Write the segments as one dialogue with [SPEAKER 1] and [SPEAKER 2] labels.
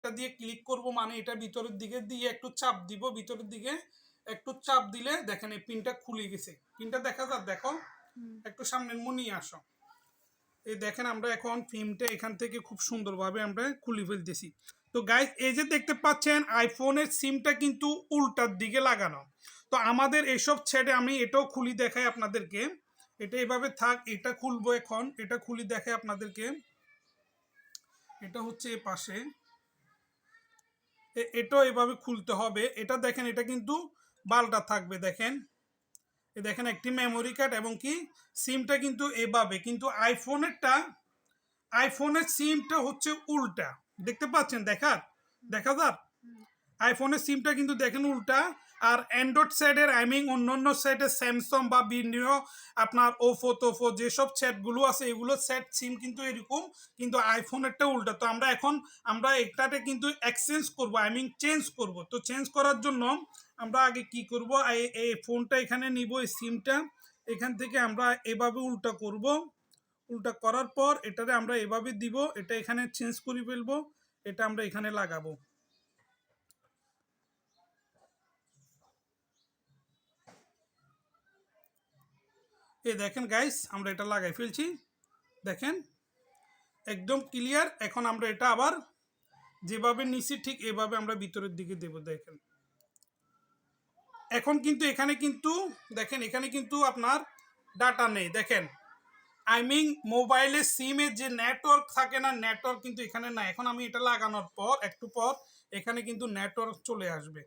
[SPEAKER 1] এটা দিয়ে ক্লিক করব, মানে এটা ভিতরের দিকে দিয়ে একটু চাপ দিব, ভিতরের দিকে একটু চাপ দিলে দেখেন এই পিনটা খুলে গেছে। পিনটা দেখা যাক, দেখো একটু সামনের নিয়ে আসো। এই দেখেন আমরা এখন ফিল্মটা এখান থেকে খুব সুন্দরভাবে আমরা খুলে ফেলতেছি। তো গাইস এই যে দেখতে পাচ্ছেন আইফোনের সিমটা কিন্তু উল্টার দিকে লাগানো। তো আমাদের এসব ছেড়ে আমি এটাও খুলি দেখাই আপনাদেরকে। এটা এভাবে থাক, এটা খুলবো এখন, এটা খুলি দেখাই আপনাদেরকে। এটা হচ্ছে এ পাশে, এটাও এভাবে খুলতে হবে। এটা দেখেন এটা কিন্তু বালটা থাকবে, দেখেন এই দেখেন একটি মেমোরি কার্ড এবং কি সিমটা কিন্তু এভাবে, কিন্তু আইফোনের সিমটা হচ্ছে উল্টা, দেখতে পাচ্ছেন, দেখা যাক আইফোনের সিমটা কিন্তু দেখেন উল্টা। আর অ্যান্ড্রয়েড সাইডের অন্য সাইডে স্যামসাং বা বিভিন্ন আপনার ওফো যেসব সেটগুলো আছে এগুলো সেট সিম কিন্তু এরকম, কিন্তু আইফোনেরটা উল্টা। তো আমরা এটাতে কিন্তু এক্সচেঞ্জ করবো, চেঞ্জ করব। তো চেঞ্জ করার জন্য আমরা আগে কি করব, এই ফোনটা এখানে নিব, এই সিমটা এখান থেকে আমরা এভাবে উল্টা করব। উল্টা করার পর এটারে আমরা এভাবে দিব, এটা এখানে চেঞ্জ করে ফেলবো, এটা আমরা এখানে লাগাবো। এই দেখেন গাইস আমরা এটা লাগাই ফেলছি, দেখেন একদম ক্লিয়ার। এখন আমরা এটা আবার যেভাবে নিছি ঠিক এভাবে আমরা ভিতরের দিকে দেব। দেখেন এখন কিন্তু এখানে কিন্তু দেখেন এখানে কিন্তু আপনার ডাটা নেই, দেখেন মোবাইলের সিমের যে নেটওয়ার্ক থাকে না, নেটওয়ার্ক কিন্তু এখানে নাই। এখন আমি এটা লাগানোর পর একটু পর এখানে কিন্তু নেটওয়ার্ক চলে আসবে।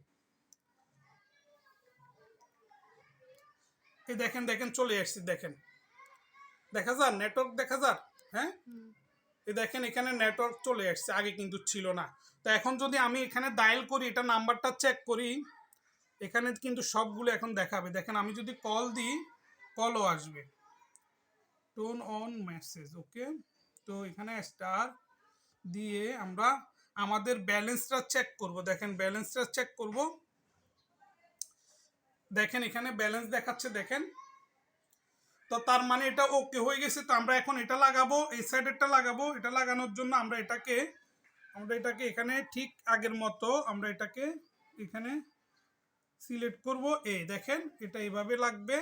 [SPEAKER 1] এই দেখেন চলে আসছে, দেখেন দেখা যাক নেটওয়ার্ক, দেখা যাক, হ্যাঁ এই দেখেন এখানে নেটওয়ার্ক চলে আসছে, আগে কিন্তু ছিল না। তো এখন যদি আমি এখানে ডায়াল করি, এটা নাম্বারটা চেক করি, এখানে কিন্তু সবগুলো এখন দেখাবে। দেখেন আমি যদি কল দিই, কলও আসবে, টোন অন মেসেজ, ওকে। তো এখানে স্টার দিয়ে আমরা আমাদের ব্যালেন্সটা চেক করব। দেখেন ব্যালেন্সটা চেক করব, দেখেন এখানে ব্যালেন্স দেখাচ্ছে, দেখেন। তো তার মানে এটা ওকে হয়ে গেছে। তো আমরা এখন এটা লাগাবো, এই সাইডেরটা লাগাবো। এটা লাগানোর জন্য আমরা এটাকে এখানে ঠিক আগের মতো আমরা এটাকে এখানে সিলেক্ট করব। এই দেখেন এটা এইভাবে লাগবে।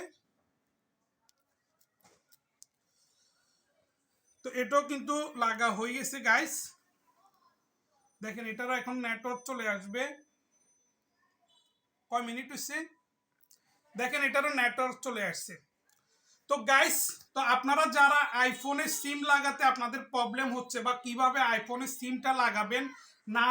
[SPEAKER 1] তো এটাও কিন্তু লাগা হয়ে গেছে গাইস, দেখেন এটারও এখন নেটওয়ার্ক চলে আসবে। কয় মিনিট হচ্ছে, দেখেন এটারও নেটওয়ার্ক চলে আসছে। তো গাইস, তো আপনারা যারা আইফোনের সিম লাগাতে আপনাদের প্রবলেম হচ্ছে বা কিভাবে আইফোনের সিমটা লাগাবেন না